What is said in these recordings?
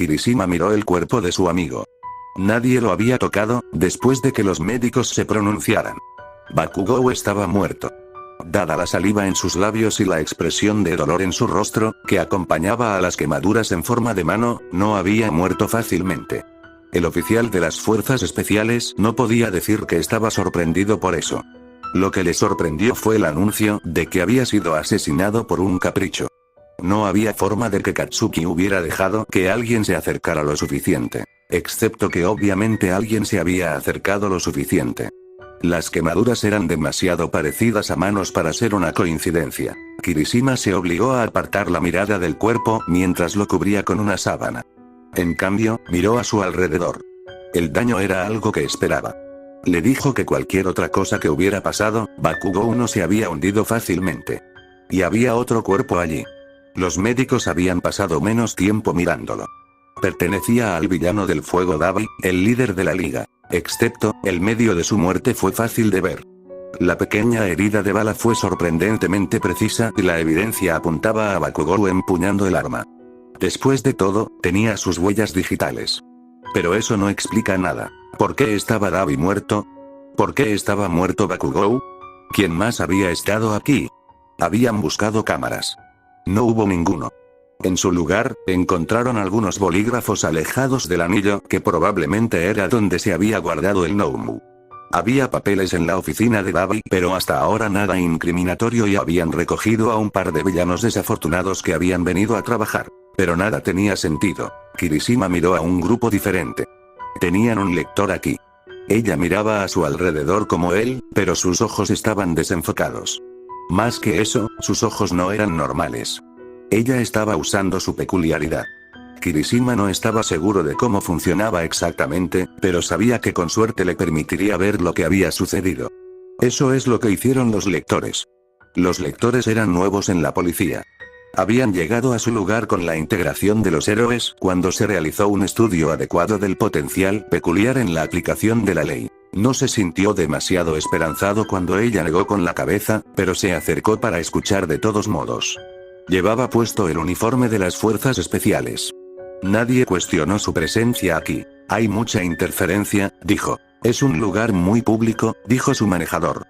Kirishima miró el cuerpo de su amigo. Nadie lo había tocado, después de que los médicos se pronunciaran. Bakugou estaba muerto. Dada la saliva en sus labios y la expresión de dolor en su rostro, que acompañaba a las quemaduras en forma de mano, no había muerto fácilmente. El oficial de las fuerzas especiales no podía decir que estaba sorprendido por eso. Lo que le sorprendió fue el anuncio de que había sido asesinado por un capricho. No había forma de que Katsuki hubiera dejado que alguien se acercara lo suficiente. Excepto que obviamente alguien se había acercado lo suficiente. Las quemaduras eran demasiado parecidas a manos para ser una coincidencia. Kirishima se obligó a apartar la mirada del cuerpo mientras lo cubría con una sábana. En cambio, miró a su alrededor. El daño era algo que esperaba. Le dijo que cualquier otra cosa que hubiera pasado, Bakugou no se había hundido fácilmente. Y había otro cuerpo allí. Los médicos habían pasado menos tiempo mirándolo. Pertenecía al villano del fuego Dabi, el líder de la liga. Excepto, el medio de su muerte fue fácil de ver. La pequeña herida de bala fue sorprendentemente precisa y la evidencia apuntaba a Bakugou empuñando el arma. Después de todo, tenía sus huellas digitales. Pero eso no explica nada. ¿Por qué estaba Dabi muerto? ¿Por qué estaba muerto Bakugou? ¿Quién más había estado aquí? Habían buscado cámaras. No hubo ninguno. En su lugar, encontraron algunos bolígrafos alejados del anillo que probablemente era donde se había guardado el Noumu. Había papeles en la oficina de Dabi, pero hasta ahora nada incriminatorio y habían recogido a un par de villanos desafortunados que habían venido a trabajar. Pero nada tenía sentido. Kirishima miró a un grupo diferente. Tenían un lector aquí. Ella miraba a su alrededor como él, pero sus ojos estaban desenfocados. Más que eso, sus ojos no eran normales. Ella estaba usando su peculiaridad. Kirishima no estaba seguro de cómo funcionaba exactamente, pero sabía que con suerte le permitiría ver lo que había sucedido. Eso es lo que hicieron los lectores. Los lectores eran nuevos en la policía. Habían llegado a su lugar con la integración de los héroes cuando se realizó un estudio adecuado del potencial peculiar en la aplicación de la ley. No se sintió demasiado esperanzado cuando ella negó con la cabeza, pero se acercó para escuchar de todos modos. Llevaba puesto el uniforme de las fuerzas especiales. Nadie cuestionó su presencia aquí. Hay mucha interferencia, dijo. Es un lugar muy público, dijo su manejador.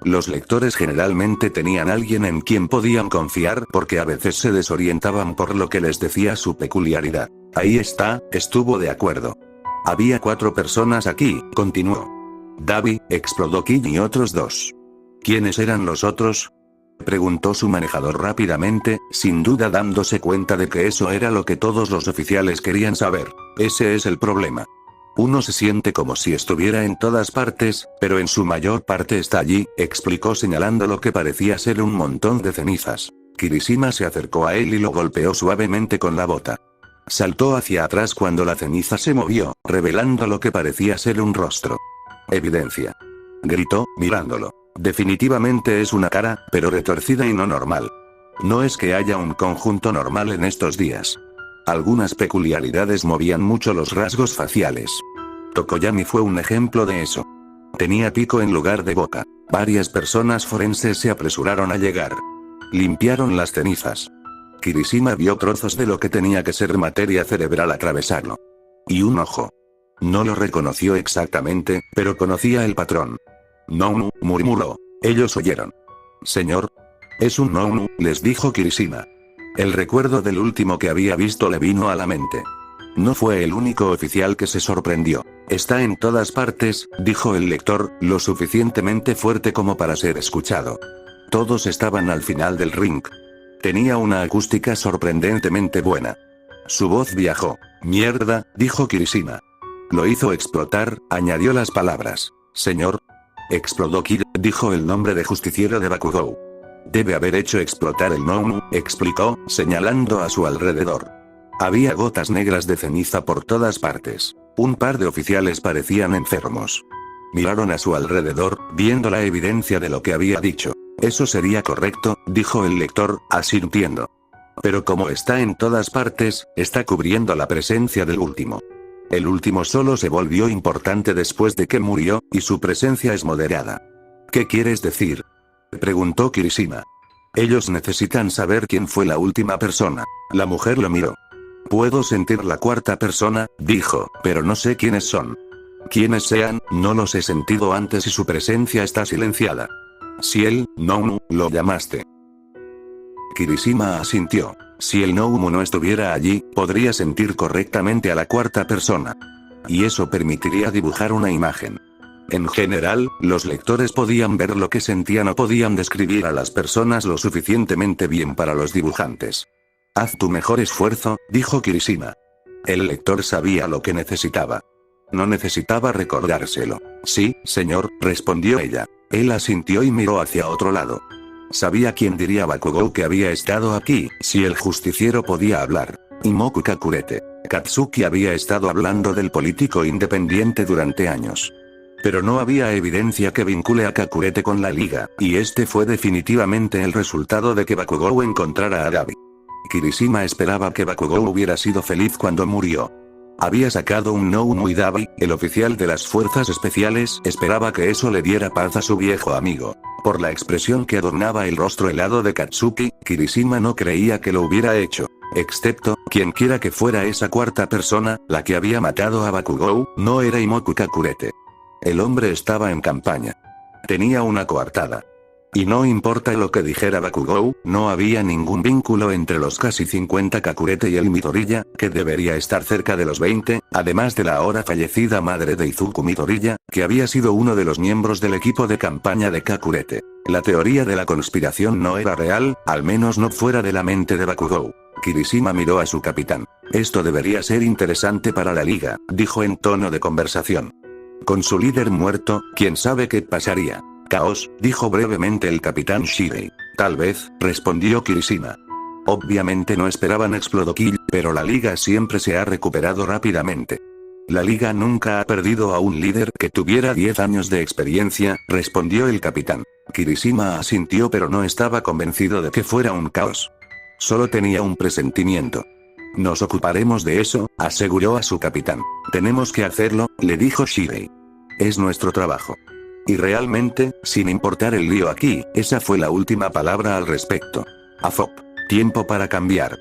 Los lectores generalmente tenían alguien en quien podían confiar porque a veces se desorientaban por lo que les decía su peculiaridad. Ahí está, estuvo de acuerdo. Había 4 personas aquí, continuó. Dabi, Explodokid y otros 2. ¿Quiénes eran los otros? Preguntó su manejador rápidamente, sin duda dándose cuenta de que eso era lo que todos los oficiales querían saber. Ese es el problema. Uno se siente como si estuviera en todas partes, pero en su mayor parte está allí, explicó señalando lo que parecía ser un montón de cenizas. Kirishima se acercó a él y lo golpeó suavemente con la bota. Saltó hacia atrás cuando la ceniza se movió, revelando lo que parecía ser un rostro. Evidencia. Gritó, mirándolo. Definitivamente es una cara, pero retorcida y no normal. No es que haya un conjunto normal en estos días. Algunas peculiaridades movían mucho los rasgos faciales. Tokoyami fue un ejemplo de eso. Tenía pico en lugar de boca. Varias personas forenses se apresuraron a llegar. Limpiaron las cenizas. Kirishima vio trozos de lo que tenía que ser materia cerebral atravesarlo. Y un ojo. No lo reconoció exactamente, pero conocía el patrón. No, murmuró. Ellos oyeron. Señor. Es un no, les dijo Kirishima. El recuerdo del último que había visto le vino a la mente. No fue el único oficial que se sorprendió. Está en todas partes, dijo el lector, lo suficientemente fuerte como para ser escuchado. Todos estaban al final del ring. Tenía una acústica sorprendentemente buena. Su voz viajó. Mierda, dijo Kirishima. Lo hizo explotar, añadió las palabras. Señor. Explodokid, dijo el nombre de justiciero de Bakugou. Debe haber hecho explotar el Noumu, explicó, señalando a su alrededor. Había gotas negras de ceniza por todas partes. Un par de oficiales parecían enfermos. Miraron a su alrededor, viendo la evidencia de lo que había dicho. Eso sería correcto, dijo el lector, asintiendo. Pero como está en todas partes, está cubriendo la presencia del último. El último solo se volvió importante después de que murió, y su presencia es moderada. ¿Qué quieres decir? Preguntó Kirishima. Ellos necesitan saber quién fue la última persona. La mujer lo miró. Puedo sentir la cuarta persona, dijo, pero no sé quiénes son. Quienes sean, no los he sentido antes y su presencia está silenciada. Si el Noumu lo llamaste. Kirishima asintió. Si el Noumu no estuviera allí, podría sentir correctamente a la cuarta persona. Y eso permitiría dibujar una imagen. En general, los lectores podían ver lo que sentían o podían describir a las personas lo suficientemente bien para los dibujantes. Haz tu mejor esfuerzo, dijo Kirishima. El lector sabía lo que necesitaba. No necesitaba recordárselo. Sí, señor, respondió ella. Él asintió y miró hacia otro lado. Sabía quién diría Bakugou que había estado aquí, si el justiciero podía hablar. Imoku Kakurete. Katsuki había estado hablando del político independiente durante años. Pero no había evidencia que vincule a Kakurete con la liga, y este fue definitivamente el resultado de que Bakugou encontrara a Gabi. Kirishima esperaba que Bakugou hubiera sido feliz cuando murió. Había sacado un Noumu y Dabi, el oficial de las fuerzas especiales, esperaba que eso le diera paz a su viejo amigo. Por la expresión que adornaba el rostro helado de Katsuki, Kirishima no creía que lo hubiera hecho. Excepto, quienquiera que fuera esa cuarta persona, la que había matado a Bakugou, no era Imoku Kakurete. El hombre estaba en campaña. Tenía una coartada. Y no importa lo que dijera Bakugou, no había ningún vínculo entre los casi 50 Kakurete y el Midoriya, que debería estar cerca de los 20, además de la ahora fallecida madre de Izuku Midoriya, que había sido uno de los miembros del equipo de campaña de Kakurete. La teoría de la conspiración no era real, al menos no fuera de la mente de Bakugou. Kirishima miró a su capitán. Esto debería ser interesante para la liga, dijo en tono de conversación. Con su líder muerto, ¿quién sabe qué pasaría? Caos, dijo brevemente el capitán Shirei. Tal vez, respondió Kirishima. Obviamente no esperaban Explodokill, pero la liga siempre se ha recuperado rápidamente. La liga nunca ha perdido a un líder que tuviera 10 años de experiencia, respondió el capitán. Kirishima asintió pero no estaba convencido de que fuera un caos. Solo tenía un presentimiento. Nos ocuparemos de eso, aseguró a su capitán. Tenemos que hacerlo, le dijo Shirei. Es nuestro trabajo. Y realmente, sin importar el lío aquí, esa fue la última palabra al respecto. Afop. Tiempo para cambiar.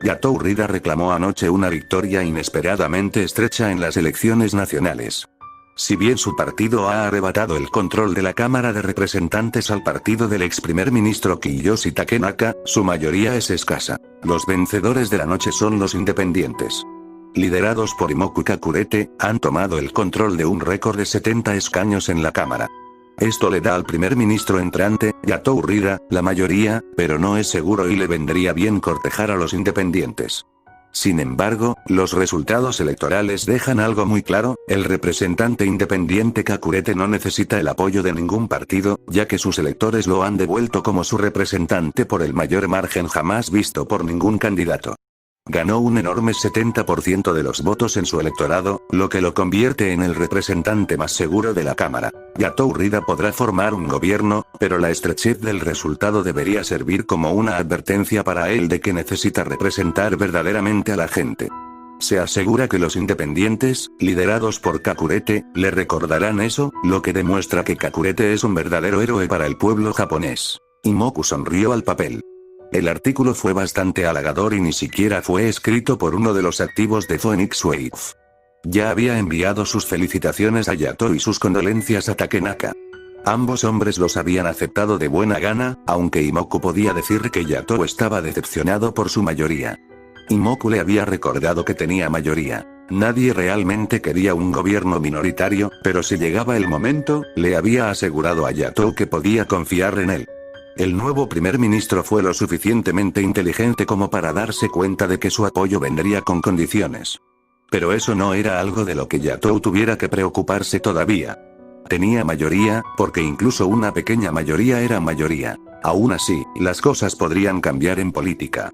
Yatou Rida reclamó anoche una victoria inesperadamente estrecha en las elecciones nacionales. Si bien su partido ha arrebatado el control de la Cámara de Representantes al partido del ex primer ministro Kiyoshi Takenaka, su mayoría es escasa. Los vencedores de la noche son los independientes. Liderados por Imoku Kakurete, han tomado el control de un récord de 70 escaños en la Cámara. Esto le da al primer ministro entrante, Yatou Rida, la mayoría, pero no es seguro y le vendría bien cortejar a los independientes. Sin embargo, los resultados electorales dejan algo muy claro, el representante independiente Kakurete no necesita el apoyo de ningún partido, ya que sus electores lo han devuelto como su representante por el mayor margen jamás visto por ningún candidato. Ganó un enorme 70% de los votos en su electorado, lo que lo convierte en el representante más seguro de la Cámara. Yatou Rida podrá formar un gobierno, pero la estrechez del resultado debería servir como una advertencia para él de que necesita representar verdaderamente a la gente. Se asegura que los independientes, liderados por Kakurete, le recordarán eso, lo que demuestra que Kakurete es un verdadero héroe para el pueblo japonés. Imoku sonrió al papel. El artículo fue bastante halagador y ni siquiera fue escrito por uno de los activos de Phoenix Wave. Ya había enviado sus felicitaciones a Yatou y sus condolencias a Takenaka. Ambos hombres los habían aceptado de buena gana, aunque Imoku podía decir que Yatou estaba decepcionado por su mayoría. Imoku le había recordado que tenía mayoría. Nadie realmente quería un gobierno minoritario, pero si llegaba el momento, le había asegurado a Yatou que podía confiar en él. El nuevo primer ministro fue lo suficientemente inteligente como para darse cuenta de que su apoyo vendría con condiciones. Pero eso no era algo de lo que Yatou tuviera que preocuparse todavía. Tenía mayoría, porque incluso una pequeña mayoría era mayoría. Aún así, las cosas podrían cambiar en política.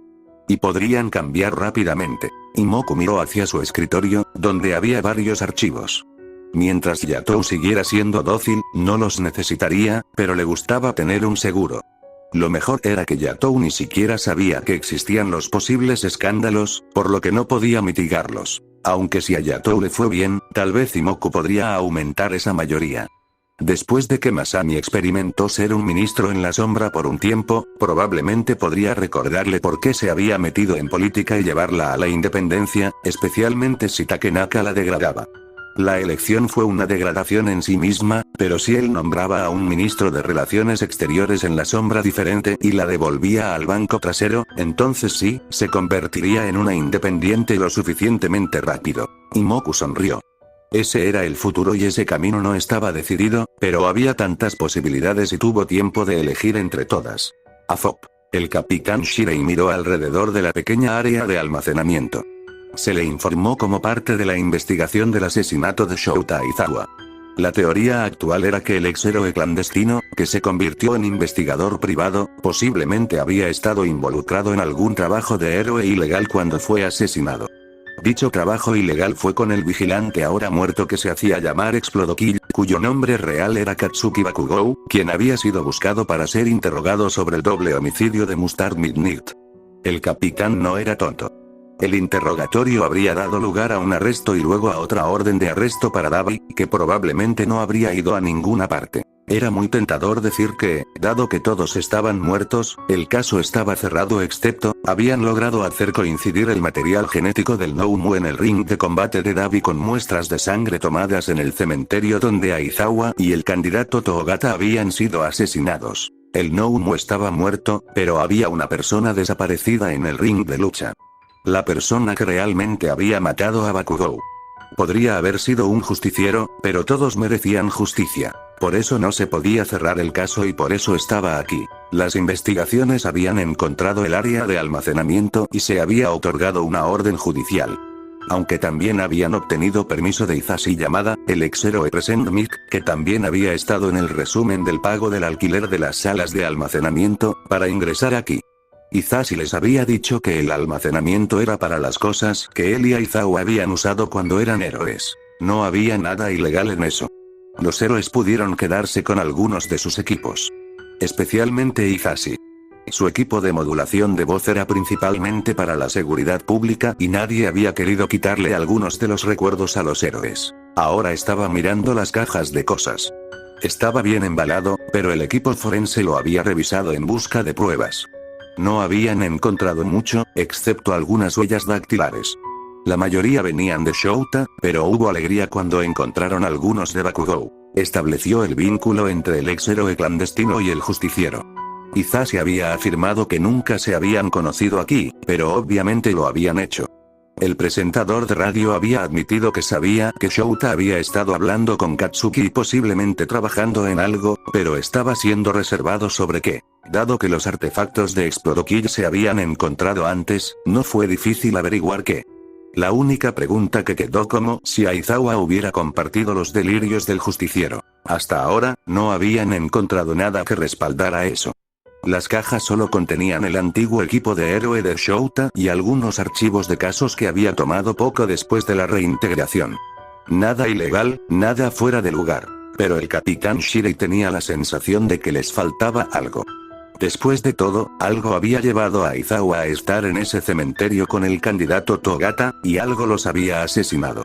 Y podrían cambiar rápidamente. Imoku miró hacia su escritorio, donde había varios archivos. Mientras Yatou siguiera siendo dócil, no los necesitaría, pero le gustaba tener un seguro. Lo mejor era que Yatou ni siquiera sabía que existían los posibles escándalos, por lo que no podía mitigarlos. Aunque si a Yatou le fue bien, tal vez Imoku podría aumentar esa mayoría. Después de que Masami experimentó ser un ministro en la sombra por un tiempo, probablemente podría recordarle por qué se había metido en política y llevarla a la independencia, especialmente si Takenaka la degradaba. La elección fue una degradación en sí misma, pero si él nombraba a un ministro de Relaciones Exteriores en la sombra diferente y la devolvía al banco trasero, entonces sí, se convertiría en una independiente lo suficientemente rápido. Imoku sonrió. Ese era el futuro y ese camino no estaba decidido, pero había tantas posibilidades y tuvo tiempo de elegir entre todas. Afop. El capitán Shirei miró alrededor de la pequeña área de almacenamiento. Se le informó como parte de la investigación del asesinato de Shouta Aizawa. La teoría actual era que el ex-héroe clandestino, que se convirtió en investigador privado, posiblemente había estado involucrado en algún trabajo de héroe ilegal cuando fue asesinado. Dicho trabajo ilegal fue con el vigilante ahora muerto que se hacía llamar Explodokill, cuyo nombre real era Katsuki Bakugou, quien había sido buscado para ser interrogado sobre el doble homicidio de Mustard Midnight. El capitán no era tonto. El interrogatorio habría dado lugar a un arresto y luego a otra orden de arresto para Dabi, que probablemente no habría ido a ninguna parte. Era muy tentador decir que, dado que todos estaban muertos, el caso estaba cerrado excepto, habían logrado hacer coincidir el material genético del Noumu en el ring de combate de Dabi con muestras de sangre tomadas en el cementerio donde Aizawa y el candidato Toogata habían sido asesinados. El Noumu estaba muerto, pero había una persona desaparecida en el ring de lucha. La persona que realmente había matado a Bakugou. Podría haber sido un justiciero, pero todos merecían justicia. Por eso no se podía cerrar el caso y por eso estaba aquí. Las investigaciones habían encontrado el área de almacenamiento y se había otorgado una orden judicial. Aunque también habían obtenido permiso de Hisashi Yamada, el ex-héroe Present Mic, que también había estado en el resumen del pago del alquiler de las salas de almacenamiento, para ingresar aquí. Hisashi les había dicho que el almacenamiento era para las cosas que él y Aizawa habían usado cuando eran héroes. No había nada ilegal en eso. Los héroes pudieron quedarse con algunos de sus equipos. Especialmente Hisashi. Su equipo de modulación de voz era principalmente para la seguridad pública y nadie había querido quitarle algunos de los recuerdos a los héroes. Ahora estaba mirando las cajas de cosas. Estaba bien embalado, pero el equipo forense lo había revisado en busca de pruebas. No habían encontrado mucho, excepto algunas huellas dactilares. La mayoría venían de Shouta, pero hubo alegría cuando encontraron algunos de Bakugou. Estableció el vínculo entre el ex-héroe clandestino y el justiciero. Hisashi había afirmado que nunca se habían conocido aquí, pero obviamente lo habían hecho. El presentador de radio había admitido que sabía que Shouta había estado hablando con Katsuki y posiblemente trabajando en algo, pero estaba siendo reservado sobre qué. Dado que los artefactos de Explodokill se habían encontrado antes, no fue difícil averiguar qué. La única pregunta que quedó como si Aizawa hubiera compartido los delirios del justiciero. Hasta ahora, no habían encontrado nada que respaldara eso. Las cajas solo contenían el antiguo equipo de héroe de Shouta y algunos archivos de casos que había tomado poco después de la reintegración. Nada ilegal, nada fuera de lugar. Pero el capitán Shirei tenía la sensación de que les faltaba algo. Después de todo, algo había llevado a Aizawa a estar en ese cementerio con el candidato Toogata, y algo los había asesinado.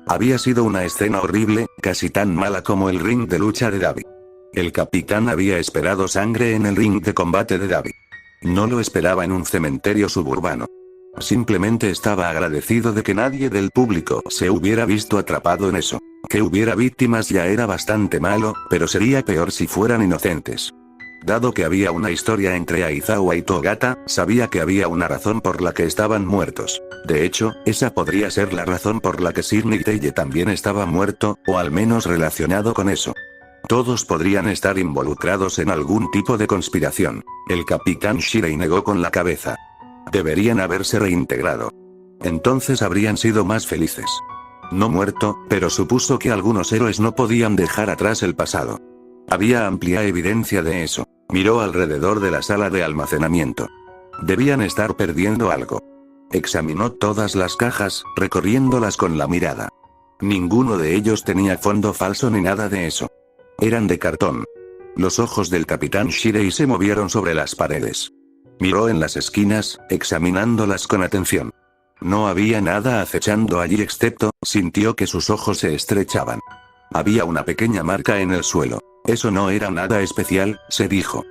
Había sido una escena horrible, casi tan mala como el ring de lucha de Dabi. El capitán había esperado sangre en el ring de combate de Dabi. No lo esperaba en un cementerio suburbano. Simplemente estaba agradecido de que nadie del público se hubiera visto atrapado en eso. Que hubiera víctimas ya era bastante malo, pero sería peor si fueran inocentes. Dado que había una historia entre Aizawa y Toogata, sabía que había una razón por la que estaban muertos. De hecho, esa podría ser la razón por la que Sidney Teye también estaba muerto, o al menos relacionado con eso. Todos podrían estar involucrados en algún tipo de conspiración. El capitán Shirei negó con la cabeza. Deberían haberse reintegrado. Entonces habrían sido más felices. No muerto, pero supuso que algunos héroes no podían dejar atrás el pasado. Había amplia evidencia de eso. Miró alrededor de la sala de almacenamiento. Debían estar perdiendo algo. Examinó todas las cajas, recorriéndolas con la mirada. Ninguno de ellos tenía fondo falso ni nada de eso. Eran de cartón. Los ojos del capitán Shirei se movieron sobre las paredes. Miró en las esquinas, examinándolas con atención. No había nada acechando allí excepto, sintió que sus ojos se estrechaban. Había una pequeña marca en el suelo. Eso no era nada especial, se dijo.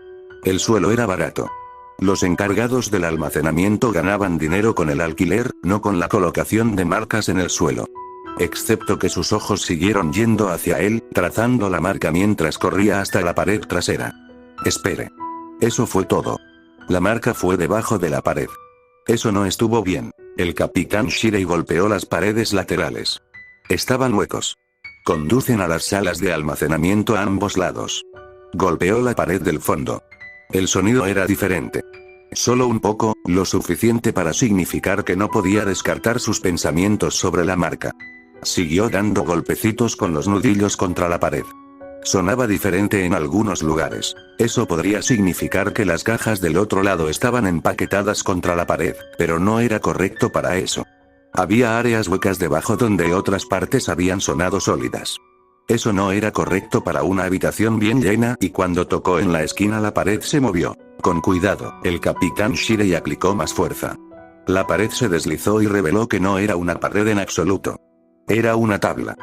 El suelo era barato. Los encargados del almacenamiento ganaban dinero con el alquiler, no con la colocación de marcas en el suelo. Excepto que sus ojos siguieron yendo hacia él, trazando la marca mientras corría hasta la pared trasera. Espere. Eso fue todo. La marca fue debajo de la pared. Eso no estuvo bien. El capitán Shirei golpeó las paredes laterales. Estaban huecos. Conducen a las salas de almacenamiento a ambos lados. Golpeó la pared del fondo. El sonido era diferente. Solo un poco, lo suficiente para significar que no podía descartar sus pensamientos sobre la marca. Siguió dando golpecitos con los nudillos contra la pared. Sonaba diferente en algunos lugares. Eso podría significar que las cajas del otro lado estaban empaquetadas contra la pared, pero no era correcto para eso. Había áreas huecas debajo donde otras partes habían sonado sólidas. Eso no era correcto para una habitación bien llena y cuando tocó en la esquina la pared se movió. Con cuidado, el capitán Shirei aplicó más fuerza. La pared se deslizó y reveló que no era una pared en absoluto. Era una tabla.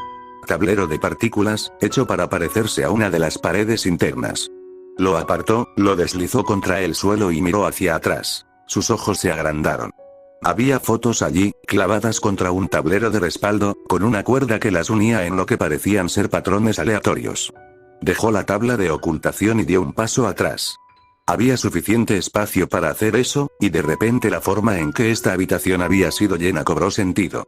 Tablero de partículas, hecho para parecerse a una de las paredes internas. Lo apartó, lo deslizó contra el suelo y miró hacia atrás. Sus ojos se agrandaron. Había fotos allí, clavadas contra un tablero de respaldo, con una cuerda que las unía en lo que parecían ser patrones aleatorios. Dejó la tabla de ocultación y dio un paso atrás. Había suficiente espacio para hacer eso, y de repente la forma en que esta habitación había sido llena cobró sentido.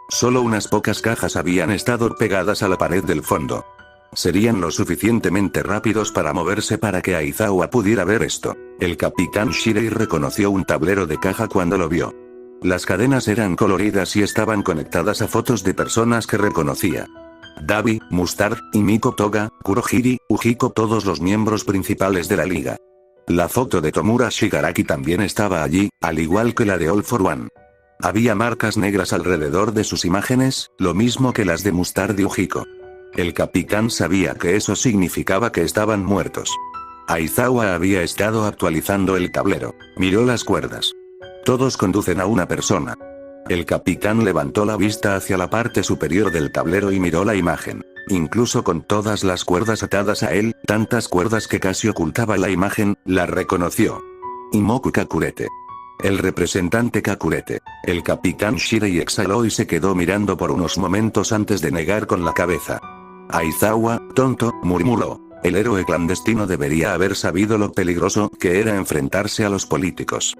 Solo unas pocas cajas habían estado pegadas a la pared del fondo. Serían lo suficientemente rápidos para moverse para que Aizawa pudiera ver esto. El capitán Shirei reconoció un tablero de caja cuando lo vio. Las cadenas eran coloridas y estaban conectadas a fotos de personas que reconocía. Dabi, Mustard, y Miko Toga, Kurohiri, Ujiko, todos los miembros principales de la liga. La foto de Tomura Shigaraki también estaba allí, al igual que la de All for One. Había marcas negras alrededor de sus imágenes, lo mismo que las de Mustard y Ujiko. El capitán sabía que eso significaba que estaban muertos. Aizawa había estado actualizando el tablero. Miró las cuerdas. Todos conducen a una persona. El capitán levantó la vista hacia la parte superior del tablero y miró la imagen. Incluso con todas las cuerdas atadas a él, tantas cuerdas que casi ocultaba la imagen, la reconoció. Imoku Kakurete. El representante Kakurete. El capitán Shirei exhaló y se quedó mirando por unos momentos antes de negar con la cabeza. Aizawa, tonto, murmuró. El héroe clandestino debería haber sabido lo peligroso que era enfrentarse a los políticos.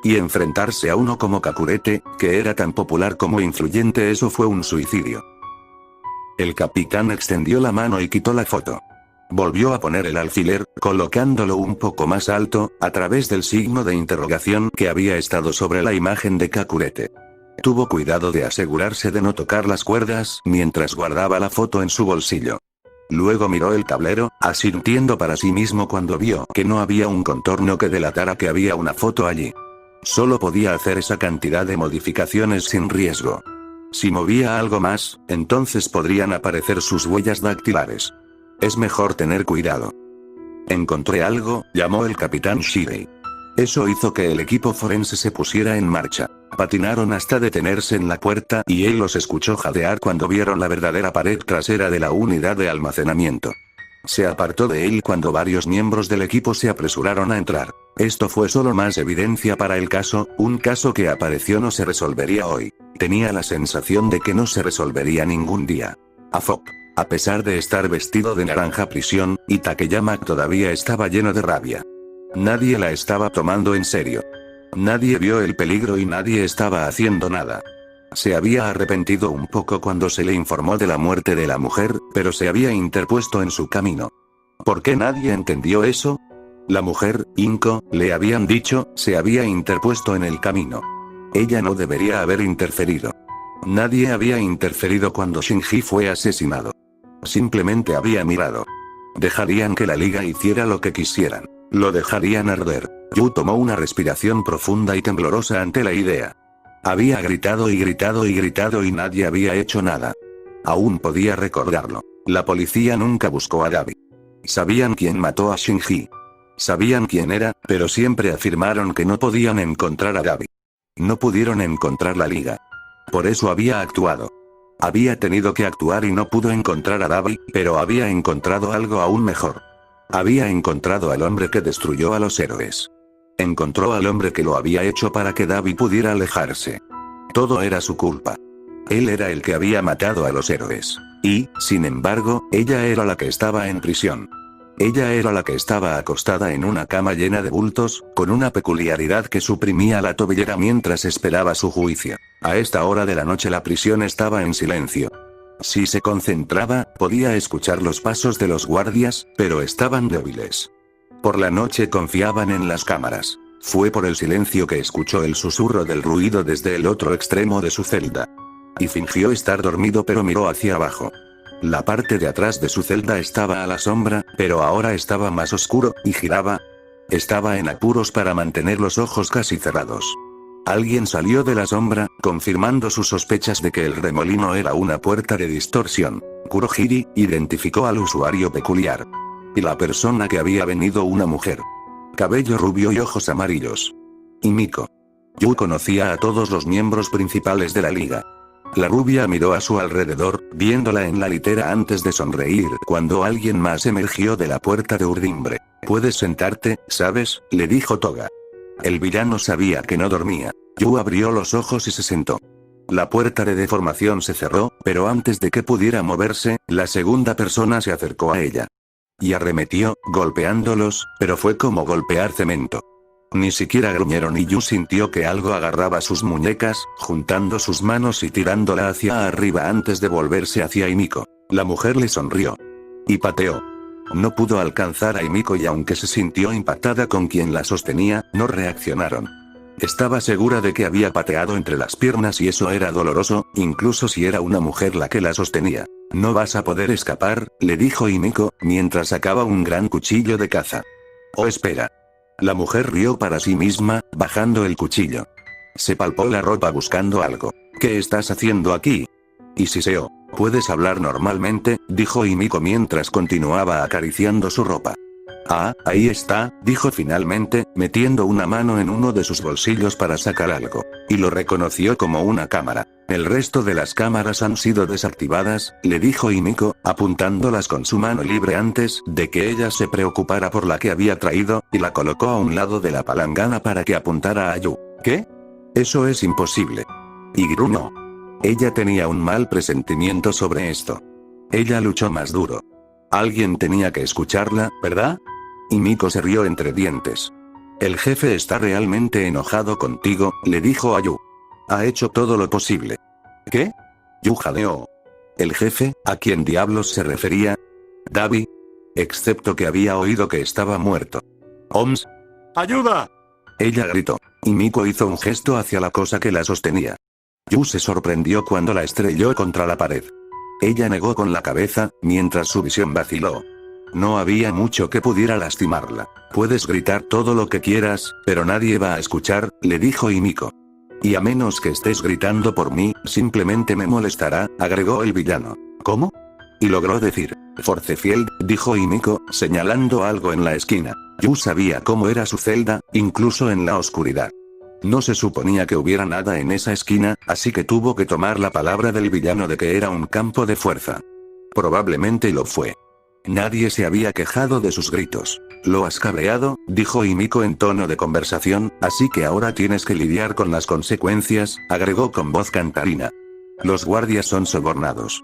Y enfrentarse a uno como Kakurete, que era tan popular como influyente, eso fue un suicidio. El capitán extendió la mano y quitó la foto. Volvió a poner el alfiler, colocándolo un poco más alto, a través del signo de interrogación que había estado sobre la imagen de Kakurete. Tuvo cuidado de asegurarse de no tocar las cuerdas mientras guardaba la foto en su bolsillo. Luego miró el tablero, asintiendo para sí mismo cuando vio que no había un contorno que delatara que había una foto allí. Solo podía hacer esa cantidad de modificaciones sin riesgo. Si movía algo más, entonces podrían aparecer sus huellas dactilares. Es mejor tener cuidado. Encontré algo, llamó el capitán Shirei. Eso hizo que el equipo forense se pusiera en marcha. Patinaron hasta detenerse en la puerta y él los escuchó jadear cuando vieron la verdadera pared trasera de la unidad de almacenamiento. Se apartó de él cuando varios miembros del equipo se apresuraron a entrar. Esto fue solo más evidencia para el caso, un caso que apareció no se resolvería hoy. Tenía la sensación de que no se resolvería ningún día. A pesar de estar vestido de naranja prisión, y Takeyama todavía estaba lleno de rabia. Nadie la estaba tomando en serio. Nadie vio el peligro y nadie estaba haciendo nada. Se había arrepentido un poco cuando se le informó de la muerte de la mujer, pero se había interpuesto en su camino. ¿Por qué nadie entendió eso? La mujer, Inko, le habían dicho, se había interpuesto en el camino. Ella no debería haber interferido. Nadie había interferido cuando Shinji fue asesinado. Simplemente había mirado. Dejarían que la liga hiciera lo que quisieran. Lo dejarían arder. Yu tomó una respiración profunda y temblorosa ante la idea. Había gritado y gritado y gritado y nadie había hecho nada. Aún podía recordarlo. La policía nunca buscó a Dabi. Sabían quién mató a Shinji. Sabían quién era, pero siempre afirmaron que no podían encontrar a Dabi. No pudieron encontrar la liga. Por eso había actuado. Había tenido que actuar y no pudo encontrar a Davi, pero había encontrado algo aún mejor. Había encontrado al hombre que destruyó a los héroes. Encontró al hombre que lo había hecho para que Davi pudiera alejarse. Todo era su culpa. Él era el que había matado a los héroes. Y, sin embargo, ella era la que estaba en prisión. Ella era la que estaba acostada en una cama llena de bultos, con una peculiaridad que suprimía la tobillera mientras esperaba su juicio. A esta hora de la noche la prisión estaba en silencio. Si se concentraba, podía escuchar los pasos de los guardias, pero estaban débiles. Por la noche confiaban en las cámaras. Fue por el silencio que escuchó el susurro del ruido desde el otro extremo de su celda. Y fingió estar dormido pero miró hacia abajo. La parte de atrás de su celda estaba a la sombra, pero ahora estaba más oscuro, y giraba. Estaba en apuros para mantener los ojos casi cerrados. Alguien salió de la sombra, confirmando sus sospechas de que el remolino era una puerta de distorsión. Kurohiri identificó al usuario peculiar. Y la persona que había venido, una mujer. Cabello rubio y ojos amarillos. Y Miko. Yu conocía a todos los miembros principales de la liga. La rubia miró a su alrededor, viéndola en la litera antes de sonreír cuando alguien más emergió de la puerta de urdimbre. «Puedes sentarte, ¿sabes?», le dijo Toga. El villano sabía que no dormía. Yu abrió los ojos y se sentó. La puerta de deformación se cerró, pero antes de que pudiera moverse, la segunda persona se acercó a ella. Y arremetió, golpeándolos, pero fue como golpear cemento. Ni siquiera gruñeron y Yu sintió que algo agarraba sus muñecas, juntando sus manos y tirándola hacia arriba antes de volverse hacia Himiko. La mujer le sonrió. Y pateó. No pudo alcanzar a Himiko y aunque se sintió impactada con quien la sostenía, no reaccionaron. Estaba segura de que había pateado entre las piernas y eso era doloroso, incluso si era una mujer la que la sostenía. «No vas a poder escapar», le dijo Himiko, mientras sacaba un gran cuchillo de caza. «Oh, espera». La mujer rió para sí misma, bajando el cuchillo. Se palpó la ropa buscando algo. «¿Qué estás haciendo aquí?» «Y Siseo, puedes hablar normalmente», dijo Himiko mientras continuaba acariciando su ropa. «Ah, ahí está», dijo finalmente, metiendo una mano en uno de sus bolsillos para sacar algo. Y lo reconoció como una cámara. «El resto de las cámaras han sido desactivadas», le dijo Himiko, apuntándolas con su mano libre antes de que ella se preocupara por la que había traído, y la colocó a un lado de la palangana para que apuntara a Yu. «¿Qué? Eso es imposible». Y gruñó. Ella tenía un mal presentimiento sobre esto. Ella luchó más duro. Alguien tenía que escucharla, ¿verdad? Himiko se rió entre dientes. «El jefe está realmente enojado contigo», le dijo a Yu. «Ha hecho todo lo posible». «¿Qué?». Yu jadeó. ¿El jefe? ¿A quién diablos se refería? ¿Davi? Excepto que había oído que estaba muerto. «¡Oms! ¡Ayuda!». Ella gritó. Himiko hizo un gesto hacia la cosa que la sostenía. Yu se sorprendió cuando la estrelló contra la pared. Ella negó con la cabeza, mientras su visión vaciló. No había mucho que pudiera lastimarla. «Puedes gritar todo lo que quieras, pero nadie va a escuchar», le dijo Himiko. «Y a menos que estés gritando por mí, simplemente me molestará», agregó el villano. «¿Cómo?». Y logró decir. «Forcefield», dijo Himiko, señalando algo en la esquina. Yu sabía cómo era su celda, incluso en la oscuridad. No se suponía que hubiera nada en esa esquina, así que tuvo que tomar la palabra del villano de que era un campo de fuerza. Probablemente lo fue. Nadie se había quejado de sus gritos. «Lo has cabreado», dijo Himiko en tono de conversación, «así que ahora tienes que lidiar con las consecuencias», agregó con voz cantarina. «Los guardias son sobornados.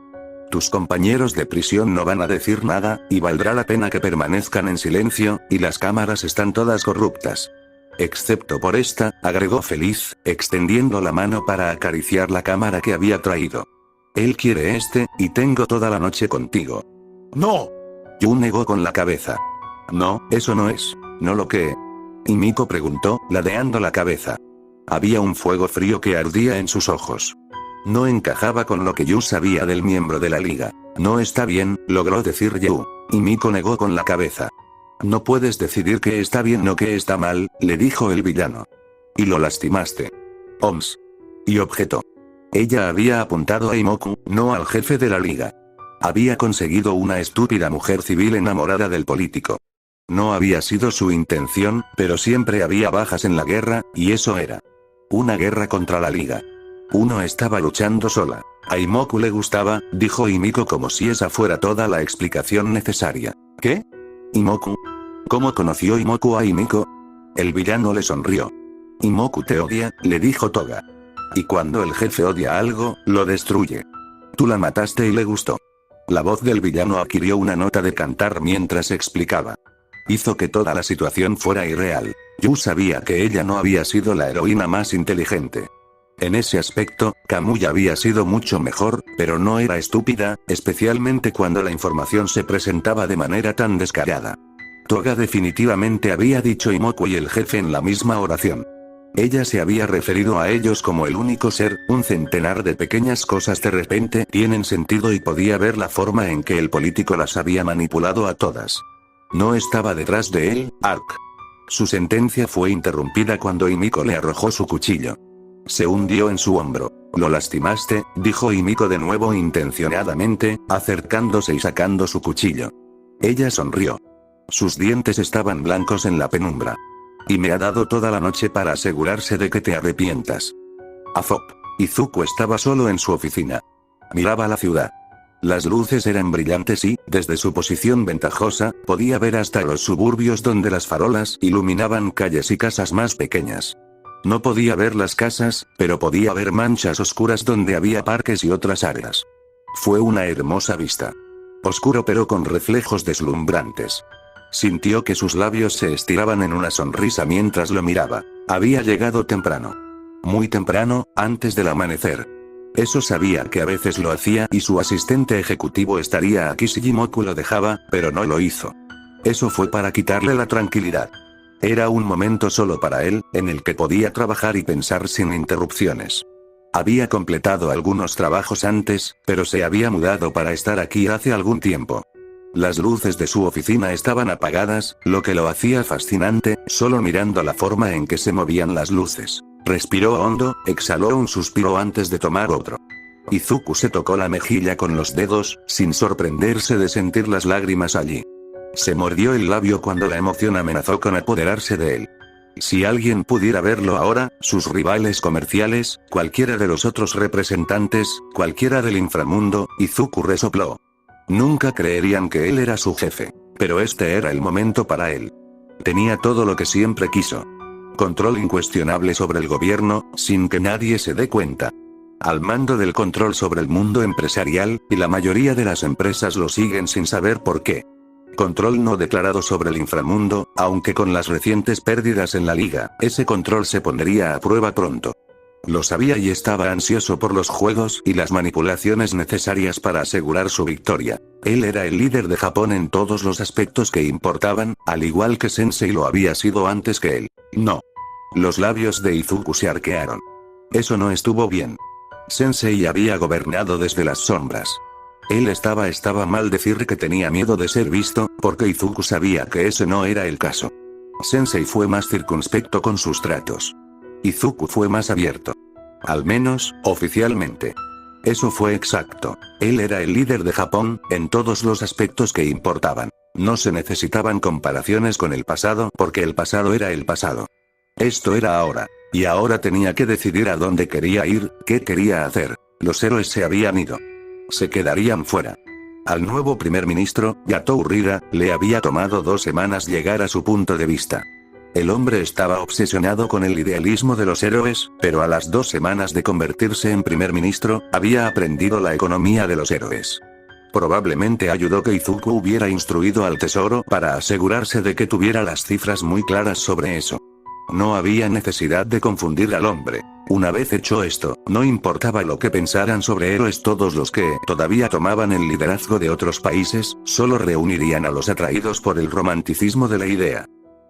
Tus compañeros de prisión no van a decir nada, y valdrá la pena que permanezcan en silencio, y las cámaras están todas corruptas. Excepto por esta», agregó feliz, extendiendo la mano para acariciar la cámara que había traído. «Él quiere este, y tengo toda la noche contigo». «¡No!». Yu negó con la cabeza. «No, eso no es. ¿No lo que?». Himiko preguntó, ladeando la cabeza. Había un fuego frío que ardía en sus ojos. No encajaba con lo que Yu sabía del miembro de la liga. «No está bien», logró decir Yu. Himiko negó con la cabeza. «No puedes decidir qué está bien o qué está mal», le dijo el villano. «Y lo lastimaste». «Oms». Y objetó. Ella había apuntado a Imoku, no al jefe de la liga. Había conseguido una estúpida mujer civil enamorada del político. No había sido su intención, pero siempre había bajas en la guerra, y eso era una guerra contra la liga. Uno estaba luchando sola. A Imoku le gustaba, dijo Himiko como si esa fuera toda la explicación necesaria. ¿Qué? ¿Imoku? ¿Cómo conoció Imoku a Himiko? El villano le sonrió. Imoku te odia, le dijo Toga. Y cuando el jefe odia algo, lo destruye. Tú la mataste y le gustó. La voz del villano adquirió una nota de cantar mientras explicaba. Hizo que toda la situación fuera irreal. Yu sabía que ella no había sido la heroína más inteligente. En ese aspecto, Kamuya había sido mucho mejor, pero no era estúpida, especialmente cuando la información se presentaba de manera tan descarada. Toga definitivamente había dicho Imoku y el jefe en la misma oración. Ella se había referido a ellos como el único ser, un centenar de pequeñas cosas de repente tienen sentido y podía ver la forma en que el político las había manipulado a todas. No estaba detrás de él, Ark. Su sentencia fue interrumpida cuando Himiko le arrojó su cuchillo. Se hundió en su hombro. Lo lastimaste, dijo Himiko de nuevo intencionadamente, acercándose y sacando su cuchillo. Ella sonrió. Sus dientes estaban blancos en la penumbra. Y me ha dado toda la noche para asegurarse de que te arrepientas. Azop. Izuku estaba solo en su oficina. Miraba la ciudad. Las luces eran brillantes y, desde su posición ventajosa, podía ver hasta los suburbios donde las farolas iluminaban calles y casas más pequeñas. No podía ver las casas, pero podía ver manchas oscuras donde había parques y otras áreas. Fue una hermosa vista. Oscuro pero con reflejos deslumbrantes. Sintió que sus labios se estiraban en una sonrisa mientras lo miraba. Había llegado temprano. Muy temprano, antes del amanecer. Eso sabía que a veces lo hacía y su asistente ejecutivo estaría aquí si Imoku lo dejaba, pero no lo hizo. Eso fue para quitarle la tranquilidad. Era un momento solo para él, en el que podía trabajar y pensar sin interrupciones. Había completado algunos trabajos antes, pero se había mudado para estar aquí hace algún tiempo. Las luces de su oficina estaban apagadas, lo que lo hacía fascinante, solo mirando la forma en que se movían las luces. Respiró hondo, exhaló un suspiro antes de tomar otro. Izuku se tocó la mejilla con los dedos, sin sorprenderse de sentir las lágrimas allí. Se mordió el labio cuando la emoción amenazó con apoderarse de él. Si alguien pudiera verlo ahora, sus rivales comerciales, cualquiera de los otros representantes, cualquiera del inframundo, Izuku resopló. Nunca creerían que él era su jefe. Pero este era el momento para él. Tenía todo lo que siempre quiso. Control incuestionable sobre el gobierno, sin que nadie se dé cuenta. Al mando del control sobre el mundo empresarial, y la mayoría de las empresas lo siguen sin saber por qué. Control no declarado sobre el inframundo, aunque con las recientes pérdidas en la liga, ese control se pondría a prueba pronto. Lo sabía y estaba ansioso por los juegos y las manipulaciones necesarias para asegurar su victoria. Él era el líder de Japón en todos los aspectos que importaban, al igual que Sensei lo había sido antes que él. No. Los labios de Izuku se arquearon. Eso no estuvo bien. Sensei había gobernado desde las sombras. Él estaba mal decir que tenía miedo de ser visto, porque Izuku sabía que ese no era el caso. Sensei fue más circunspecto con sus tratos. Izuku fue más abierto. Al menos, oficialmente. Eso fue exacto. Él era el líder de Japón, en todos los aspectos que importaban. No se necesitaban comparaciones con el pasado porque el pasado era el pasado. Esto era ahora. Y ahora tenía que decidir a dónde quería ir, qué quería hacer. Los héroes se habían ido. Se quedarían fuera. Al nuevo primer ministro, Yatou Rida, le había tomado 2 semanas llegar a su punto de vista. El hombre estaba obsesionado con el idealismo de los héroes, pero a las 2 semanas de convertirse en primer ministro, había aprendido la economía de los héroes. Probablemente ayudó que Izuku hubiera instruido al tesoro para asegurarse de que tuviera las cifras muy claras sobre eso. No había necesidad de confundir al hombre. Una vez hecho esto, no importaba lo que pensaran sobre héroes todos los que todavía tomaban el liderazgo de otros países, solo reunirían a los atraídos por el romanticismo de la idea.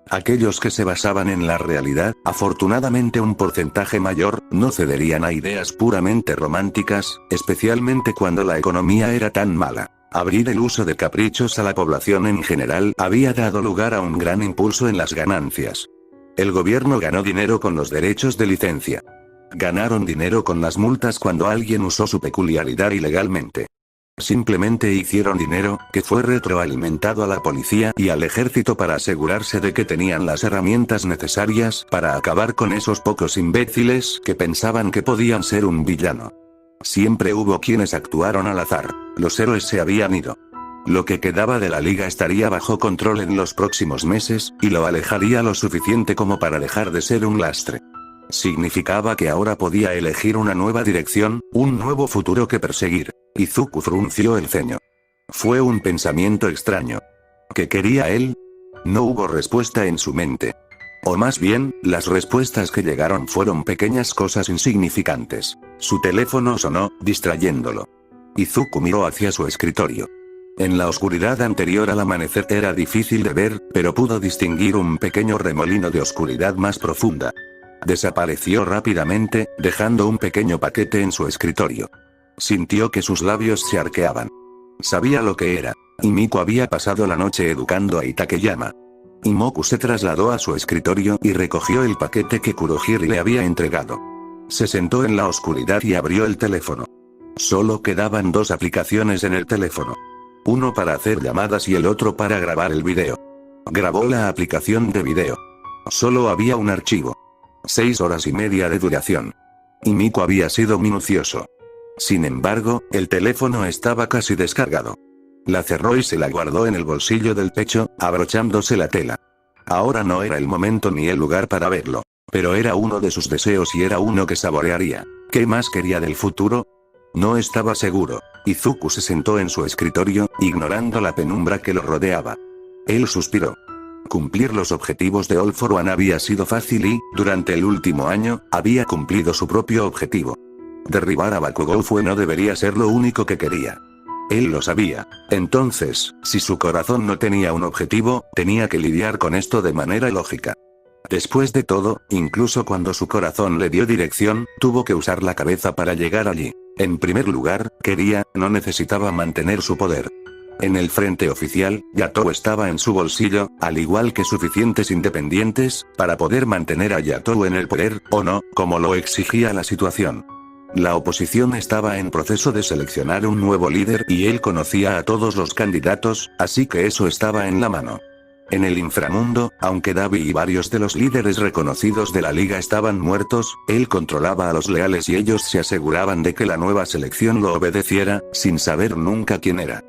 Aquellos que se basaban en la realidad, afortunadamente un porcentaje mayor, no cederían a ideas puramente románticas, especialmente cuando la economía era tan mala. Abrir el uso de caprichos a la población en general había dado lugar a un gran impulso en las ganancias. El gobierno ganó dinero con los derechos de licencia. Ganaron dinero con las multas cuando alguien usó su peculiaridad ilegalmente. Simplemente hicieron dinero, que fue retroalimentado a la policía y al ejército para asegurarse de que tenían las herramientas necesarias para acabar con esos pocos imbéciles que pensaban que podían ser un villano. Siempre hubo quienes actuaron al azar. Los héroes se habían ido. Lo que quedaba de la liga estaría bajo control en los próximos meses, y lo alejaría lo suficiente como para dejar de ser un lastre. Significaba que ahora podía elegir una nueva dirección, un nuevo futuro que perseguir. Izuku frunció el ceño. Fue un pensamiento extraño. ¿Qué quería él? No hubo respuesta en su mente. O más bien, las respuestas que llegaron fueron pequeñas cosas insignificantes. Su teléfono sonó, distrayéndolo. Izuku miró hacia su escritorio. En la oscuridad anterior al amanecer era difícil de ver, pero pudo distinguir un pequeño remolino de oscuridad más profunda. Desapareció rápidamente, dejando un pequeño paquete en su escritorio. Sintió que sus labios se arqueaban. Sabía lo que era. Himiko había pasado la noche educando a Takeyama. Imoku se trasladó a su escritorio y recogió el paquete que Kurohiri le había entregado. Se sentó en la oscuridad y abrió el teléfono. Solo quedaban dos aplicaciones en el teléfono. Uno para hacer llamadas y el otro para grabar el video. Grabó la aplicación de video. Solo había un archivo. 6 horas y media de duración. Himiko había sido minucioso. Sin embargo, el teléfono estaba casi descargado. La cerró y se la guardó en el bolsillo del pecho, abrochándose la tela. Ahora no era el momento ni el lugar para verlo. Pero era uno de sus deseos y era uno que saborearía. ¿Qué más quería del futuro? No estaba seguro. Izuku se sentó en su escritorio, ignorando la penumbra que lo rodeaba. Él suspiró. Cumplir los objetivos de All for One había sido fácil y, durante el último año, había cumplido su propio objetivo. Derribar a Bakugou no debería ser lo único que quería. Él lo sabía. Entonces, si su corazón no tenía un objetivo, tenía que lidiar con esto de manera lógica. Después de todo, incluso cuando su corazón le dio dirección, tuvo que usar la cabeza para llegar allí. En primer lugar, no necesitaba mantener su poder. En el frente oficial, Yatou estaba en su bolsillo, al igual que suficientes independientes, para poder mantener a Yatou en el poder, o no, como lo exigía la situación. La oposición estaba en proceso de seleccionar un nuevo líder y él conocía a todos los candidatos, así que eso estaba en la mano. En el inframundo, aunque Dabi y varios de los líderes reconocidos de la liga estaban muertos, él controlaba a los leales y ellos se aseguraban de que la nueva selección lo obedeciera, sin saber nunca quién era.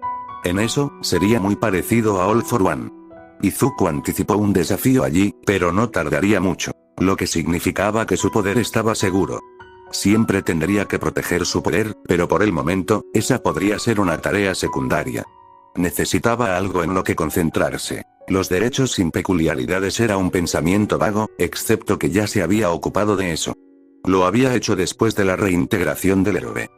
En eso, sería muy parecido a All for One. Izuku anticipó un desafío allí, pero no tardaría mucho. Lo que significaba que su poder estaba seguro. Siempre tendría que proteger su poder, pero por el momento, esa podría ser una tarea secundaria. Necesitaba algo en lo que concentrarse. Los derechos sin peculiaridades era un pensamiento vago, excepto que ya se había ocupado de eso. Lo había hecho después de la reintegración del héroe.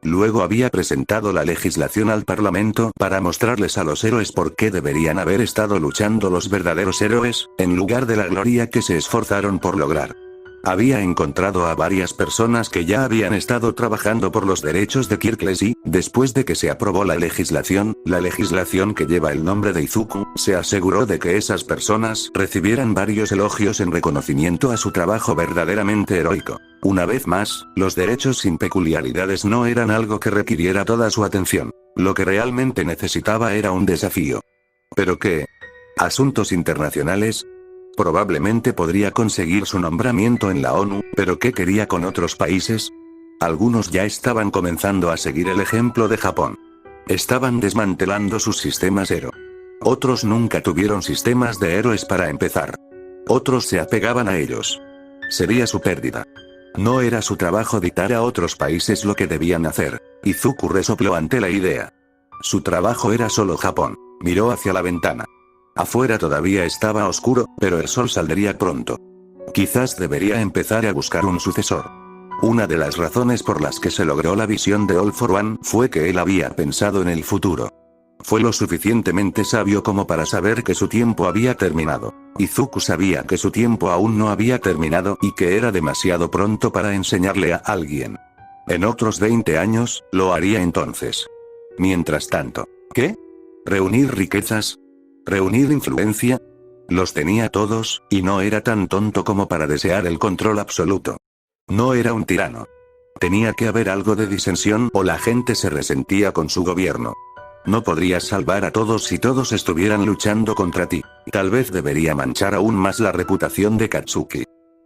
Luego había presentado la legislación al Parlamento para mostrarles a los héroes por qué deberían haber estado luchando los verdaderos héroes, en lugar de la gloria que se esforzaron por lograr. Había encontrado a varias personas que ya habían estado trabajando por los derechos de Kirkles y, después de que se aprobó la legislación que lleva el nombre de Izuku, se aseguró de que esas personas recibieran varios elogios en reconocimiento a su trabajo verdaderamente heroico. Una vez más, los derechos sin peculiaridades no eran algo que requiriera toda su atención. Lo que realmente necesitaba era un desafío. ¿Pero qué? ¿Asuntos internacionales? Probablemente podría conseguir su nombramiento en la ONU, pero ¿qué quería con otros países? Algunos ya estaban comenzando a seguir el ejemplo de Japón. Estaban desmantelando sus sistemas héroe. Otros nunca tuvieron sistemas de héroes para empezar. Otros se apegaban a ellos. Sería su pérdida. No era su trabajo dictar a otros países lo que debían hacer. Izuku resopló ante la idea. Su trabajo era solo Japón. Miró hacia la ventana. Afuera todavía estaba oscuro, pero el sol saldría pronto. Quizás debería empezar a buscar un sucesor. Una de las razones por las que se logró la visión de All for One fue que él había pensado en el futuro. Fue lo suficientemente sabio como para saber que su tiempo había terminado. Izuku sabía que su tiempo aún no había terminado y que era demasiado pronto para enseñarle a alguien. En otros 20 años, lo haría entonces. Mientras tanto, ¿qué? ¿Reunir riquezas? ¿Reunir influencia? Los tenía todos, y no era tan tonto como para desear el control absoluto. No era un tirano. Tenía que haber algo de disensión o la gente se resentía con su gobierno. No podrías salvar a todos si todos estuvieran luchando contra ti. Tal vez debería manchar aún más la reputación de Katsuki.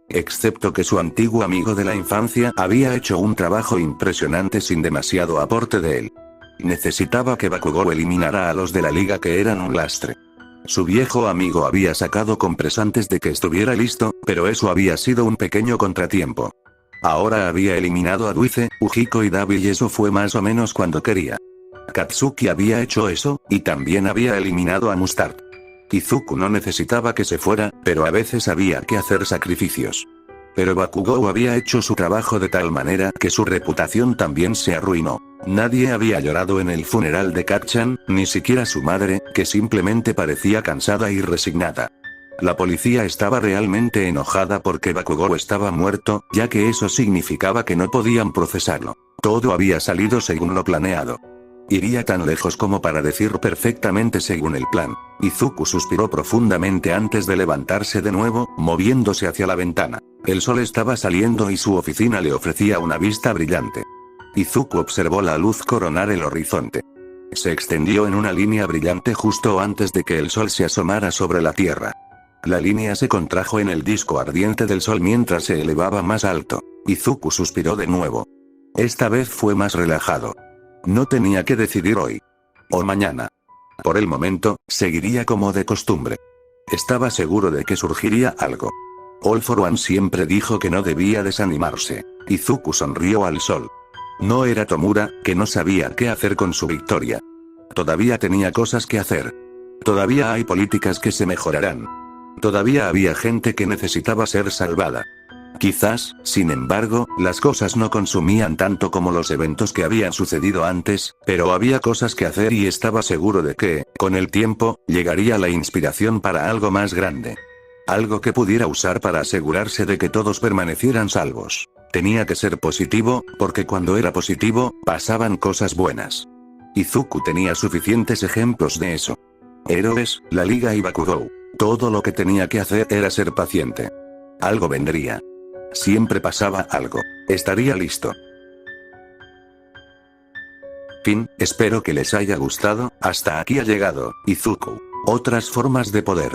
Excepto que su antiguo amigo de la infancia había hecho un trabajo impresionante sin demasiado aporte de él. Necesitaba que Bakugou eliminara a los de la liga que eran un lastre. Su viejo amigo había sacado compres antes de que estuviera listo, pero eso había sido un pequeño contratiempo. Ahora había eliminado a Duice, Ujiko y Dabi y eso fue más o menos cuando quería. Katsuki había hecho eso, y también había eliminado a Mustard. Izuku no necesitaba que se fuera, pero a veces había que hacer sacrificios. Pero Bakugou había hecho su trabajo de tal manera que su reputación también se arruinó. Nadie había llorado en el funeral de Katchan, ni siquiera su madre, que simplemente parecía cansada y resignada. La policía estaba realmente enojada porque Bakugou estaba muerto, ya que eso significaba que no podían procesarlo. Todo había salido según lo planeado. Iría tan lejos como para decir perfectamente según el plan. Izuku suspiró profundamente antes de levantarse de nuevo, moviéndose hacia la ventana. El sol estaba saliendo y su oficina le ofrecía una vista brillante. Izuku observó la luz coronar el horizonte. Se extendió en una línea brillante justo antes de que el sol se asomara sobre la tierra. La línea se contrajo en el disco ardiente del sol mientras se elevaba más alto. Izuku suspiró de nuevo. Esta vez fue más relajado. No tenía que decidir hoy. O mañana. Por el momento, seguiría como de costumbre. Estaba seguro de que surgiría algo. All for One siempre dijo que no debía desanimarse. Izuku sonrió al sol. No era Tomura, que no sabía qué hacer con su victoria. Todavía tenía cosas que hacer. Todavía hay políticas que se mejorarán. Todavía había gente que necesitaba ser salvada. Quizás, sin embargo, las cosas no consumían tanto como los eventos que habían sucedido antes, pero había cosas que hacer y estaba seguro de que, con el tiempo, llegaría la inspiración para algo más grande. Algo que pudiera usar para asegurarse de que todos permanecieran salvos. Tenía que ser positivo, porque cuando era positivo, pasaban cosas buenas. Izuku tenía suficientes ejemplos de eso. Héroes, la liga y Bakugou. Todo lo que tenía que hacer era ser paciente. Algo vendría. Siempre pasaba algo. Estaría listo. Fin, espero que les haya gustado, hasta aquí ha llegado, Izuku. Otras formas de poder.